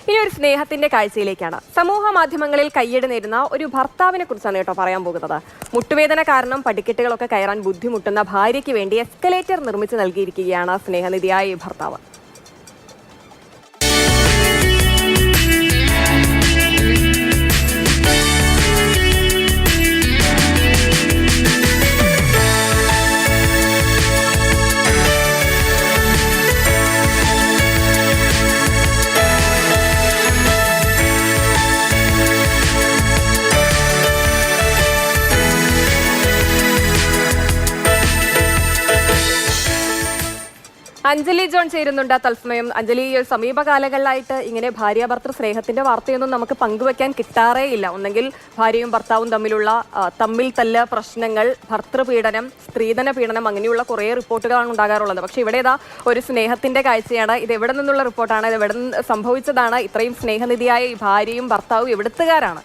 ഇനി ഒരു സ്നേഹത്തിന്റെ കാഴ്ചയിലേക്കാണ്. സമൂഹ മാധ്യമങ്ങളിൽ കയ്യടി നേരുന്ന ഒരു ഭർത്താവിനെ കുറിച്ചാണ് കേട്ടോ പറയാൻ പോകുന്നത്. മുട്ടുവേദന കാരണം പടിക്കെട്ടുകളൊക്കെ കയറാൻ ബുദ്ധിമുട്ടുന്ന ഭാര്യയ്ക്ക് വേണ്ടി എസ്കലേറ്റർ നിർമ്മിച്ചു നൽകിയിരിക്കുകയാണ് സ്നേഹനിധിയായ ഈ ഭർത്താവ്. അഞ്ജലി ജോൺ ചേരുന്നുണ്ട് തത്സമയം. അഞ്ജലി, സമീപകാലങ്ങളിലായിട്ട് ഇങ്ങനെ ഭാര്യാഭർത്തൃ സ്നേഹത്തിന്റെ വാർത്തയൊന്നും നമുക്ക് പങ്കുവെക്കാൻ കിട്ടാറേ ഇല്ല. ഒന്നെങ്കിൽ ഭാര്യയും ഭർത്താവും തമ്മിൽ തല്ല്, പ്രശ്നങ്ങൾ, ഭർത്തൃപീഡനം, സ്ത്രീധന പീഡനം, അങ്ങനെയുള്ള കുറേ റിപ്പോർട്ടുകളാണ് ഉണ്ടാകാറുള്ളത്. പക്ഷെ ഇവിടെ ഇതാ ഒരു സ്നേഹത്തിന്റെ കാഴ്ചയാണ്. ഇത് എവിടെ നിന്നുള്ള റിപ്പോർട്ടാണ്? ഇത് എവിടെ നിന്ന് സംഭവിച്ചതാണ്? ഇത്രയും സ്നേഹനിധിയായ ഈ ഭാര്യയും ഭർത്താവും എവിടുത്തുകാരാണ്?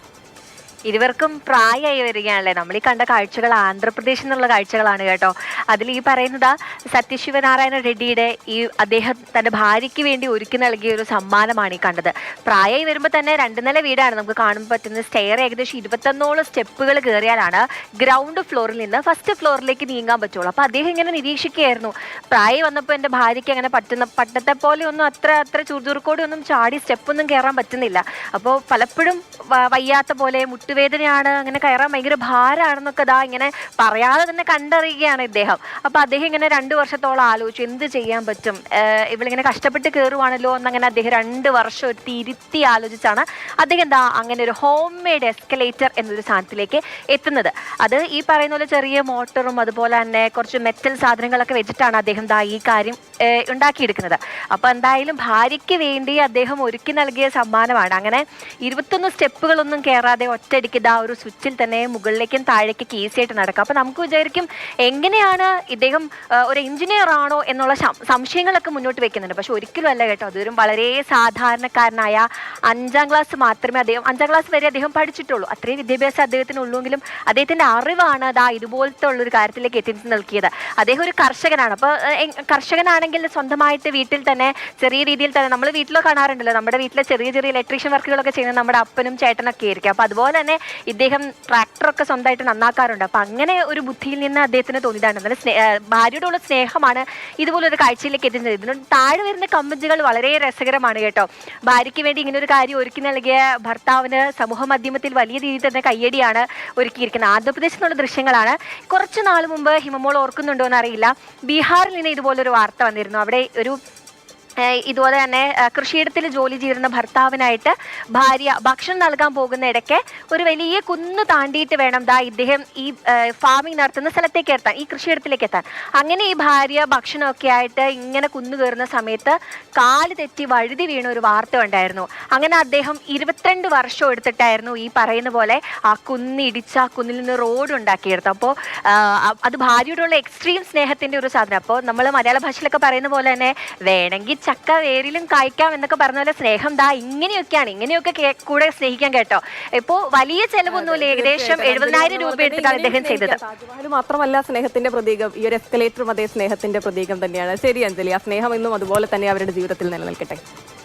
ഇരുവർക്കും പ്രായമായി വരികയാണല്ലേ. നമ്മൾ ഈ കണ്ട കാഴ്ചകൾ ആന്ധ്രാപ്രദേശിൽ നിന്നുള്ള കാഴ്ചകളാണ് കേട്ടോ. അതിൽ ഈ പറയുന്നത് സത്യശിവനാരായണ റെഡ്ഡിയുടെ അദ്ദേഹം തൻ്റെ ഭാര്യയ്ക്ക് വേണ്ടി ഒരുക്കി നൽകിയ ഒരു സമ്മാനമാണ് ഈ കണ്ടത്. പ്രായമായി വരുമ്പോൾ തന്നെ 2 നില വീടാണ് നമുക്ക് കാണാൻ പറ്റുന്നത്. സ്റ്റെയർ ഏകദേശം 21ഓളം സ്റ്റെപ്പുകൾ കയറിയാലാണ് ഗ്രൗണ്ട് ഫ്ലോറിൽ നിന്ന് ഫസ്റ്റ് ഫ്ലോറിലേക്ക് നീങ്ങാൻ പറ്റുള്ളൂ. അപ്പോൾ അദ്ദേഹം ഇങ്ങനെ നിരീക്ഷിക്കുകയായിരുന്നു. പ്രായം വന്നപ്പോൾ എൻ്റെ ഭാര്യയ്ക്ക് അങ്ങനെ പട്ടത്തെ പോലെ ഒന്നും അത്ര ചുറുചുറുക്കോടെ ഒന്നും ചാടി സ്റ്റെപ്പൊന്നും കയറാൻ പറ്റുന്നില്ല. അപ്പോൾ പലപ്പോഴും വയ്യാത്ത പോലെ വേദനയാണ്, അങ്ങനെ കയറാൻ ഭയങ്കര ഭാരമാണെന്നൊക്കെ ഇങ്ങനെ പറയാതെ തന്നെ കണ്ടറിയുകയാണ് ഇദ്ദേഹം. അപ്പൊ അദ്ദേഹം ഇങ്ങനെ 2 വർഷത്തോളം ആലോചിച്ചു എന്ത് ചെയ്യാൻ പറ്റും, ഇവളിങ്ങനെ കഷ്ടപ്പെട്ട് കയറുവാണല്ലോ എന്നങ്ങനെ അദ്ദേഹം 2 വർഷം ഇരുത്തി ആലോചിച്ചാണ് അദ്ദേഹം അങ്ങനെ ഒരു ഹോം മെയ്ഡ് എസ്കലേറ്റർ എന്നൊരു സാധനത്തിലേക്ക് എത്തുന്നത്. അത് ഈ പറയുന്ന പോലെ ചെറിയ മോട്ടറും അതുപോലെ തന്നെ കുറച്ച് മെറ്റൽ സാധനങ്ങളൊക്കെ വെച്ചിട്ടാണ് അദ്ദേഹം ഈ കാര്യം ഉണ്ടാക്കിയെടുക്കുന്നത്. അപ്പൊ എന്തായാലും ഭാര്യയ്ക്ക് വേണ്ടി അദ്ദേഹം ഒരുക്കി നൽകിയ സമ്മാനമാണ്. അങ്ങനെ 21 സ്റ്റെപ്പുകളൊന്നും കയറാതെ ഒറ്റയടിക്ക് ഒരു സ്വിച്ചിൽ തന്നെ മുകളിലേക്കും താഴേക്കും ഈസിയായിട്ട് നടക്കാം. അപ്പൊ നമുക്ക് വിചാരിക്കും എങ്ങനെയാണ് ഇദ്ദേഹം ഒരു എഞ്ചിനീയർ ആണോ എന്നുള്ള സംശയങ്ങളൊക്കെ മുന്നോട്ട് വെക്കുന്നുണ്ട്. പക്ഷെ ഒരിക്കലും അല്ല കേട്ടോ. അതൊരു വളരെ സാധാരണക്കാരനായ 5ാം ക്ലാസ് മാത്രമേ അഞ്ചാം ക്ലാസ് വരെ അദ്ദേഹം പഠിച്ചിട്ടുള്ളൂ. അത്രയും വിദ്യാഭ്യാസം അദ്ദേഹത്തിന് ഉള്ളുവെങ്കിലും അദ്ദേഹത്തിന്റെ അറിവാണ് ഇതുപോലത്തെ ഉള്ളൊരു കാര്യത്തിലേക്ക് എത്തിച്ചു നൽകിയത്. അദ്ദേഹം ഒരു കർഷകനാണ്. അപ്പൊ കർഷകനാണെങ്കിൽ സ്വന്തമായിട്ട് വീട്ടിൽ തന്നെ ചെറിയ രീതിയിൽ തന്നെ നമ്മൾ വീട്ടിലോ കാണാറുണ്ടല്ലോ, നമ്മുടെ വീട്ടിലെ ചെറിയ ചെറിയ ഇലക്ട്രീഷ്യൻ വർക്കുകളൊക്കെ ചെയ്യുന്നത് നമ്മുടെ അപ്പനും ചേട്ടനൊക്കെ ആയിരിക്കും. അപ്പൊ അതുപോലെ തന്നെ ഇദ്ദേഹം ട്രാക്ടറൊക്കെ സ്വന്തമായിട്ട് നന്നാക്കാറുണ്ട്. അപ്പൊ അങ്ങനെ ഒരു ബുദ്ധിയിൽ നിന്ന് അദ്ദേഹത്തിന് തോന്നിയതാണ്. ഭാര്യയോടുള്ള സ്നേഹമാണ് ഇതുപോലൊരു കാഴ്ചയിലേക്ക് എത്തുന്നത്. ഇതിനോട് താഴെ വരുന്ന കമന്റുകൾ വളരെ രസകരമാണ് കേട്ടോ. ഭാര്യയ്ക്ക് വേണ്ടി ഇങ്ങനെ ഒരു കാര്യം ഒരുക്കി നൽകിയ ഭർത്താവിന് സമൂഹ മാധ്യമത്തിൽ വലിയ രീതിയിൽ തന്നെ കയ്യടിയാണ് ഒരുക്കിയിരിക്കുന്നത്. ആന്ധ്രാപ്രദേശിൽ നിന്നുള്ള ദൃശ്യങ്ങളാണ്. കുറച്ചു നാൾ മുമ്പ് ഹിമമോൾ ഓർക്കുന്നുണ്ടോ എന്നറിയില്ല, ബീഹാറിൽ നിന്ന് ഇതുപോലൊരു വാർത്ത വന്നിരുന്നു. അവിടെ ഇതുപോലെ തന്നെ കൃഷിയിടത്തിൽ ജോലി ചെയ്യുന്ന ഭർത്താവിനായിട്ട് ഭാര്യ ഭക്ഷണം നൽകാൻ പോകുന്ന ഇടയ്ക്ക് ഒരു വലിയ കുന്ന് താണ്ടിയിട്ട് വേണം ഇദ്ദേഹം ഈ ഫാമിംഗ് നടത്തുന്ന സ്ഥലത്തേക്ക് എത്താൻ, ഈ കൃഷിയിടത്തിലേക്ക് എത്താൻ. അങ്ങനെ ഈ ഭാര്യ ഭക്ഷണമൊക്കെ ആയിട്ട് ഇങ്ങനെ കുന്നു കയറുന്ന സമയത്ത് കാല് തെറ്റി വഴുതി വീണ ഒരു വാർത്ത ഉണ്ടായിരുന്നു. അങ്ങനെ അദ്ദേഹം 22 വർഷം എടുത്തിട്ടായിരുന്നു ഈ പറയുന്ന പോലെ ആ കുന്നിടിച്ച് ആ കുന്നിൽ നിന്ന് റോഡ് ഉണ്ടാക്കിയെടുത്തു. അപ്പോൾ അത് ഭാര്യയോടുള്ള എക്സ്ട്രീം സ്നേഹത്തിന്റെ ഒരു സാധനം. അപ്പോൾ നമ്മൾ മലയാള ഭാഷയിലൊക്കെ പറയുന്ന പോലെ തന്നെ വേണമെങ്കിൽ ചക്ക വേരിലും കായ്ക്കാം എന്നൊക്കെ പറഞ്ഞ പോലെ സ്നേഹം ഇങ്ങനെയൊക്കെയാണ്. ഇങ്ങനെയൊക്കെ കൂടെ സ്നേഹിക്കാൻ കേട്ടോ. ഇപ്പോ വലിയ ചെലവൊന്നുമില്ല. ഏകദേശം 70,000 രൂപ എടുത്തിട്ടാണ് അദ്ദേഹം ചെയ്തത്. താജ്മഹൽ മാത്രമല്ല സ്നേഹത്തിന്റെ പ്രതീകം, ഈ ഒരു എസ്കലേറ്ററും അതേ സ്നേഹത്തിന്റെ പ്രതീകം തന്നെയാണ്. ശരി അഞ്ജലി, ആ സ്നേഹം എന്നും അതുപോലെ തന്നെ അവരുടെ ജീവിതത്തിൽ നിലനിൽക്കട്ടെ.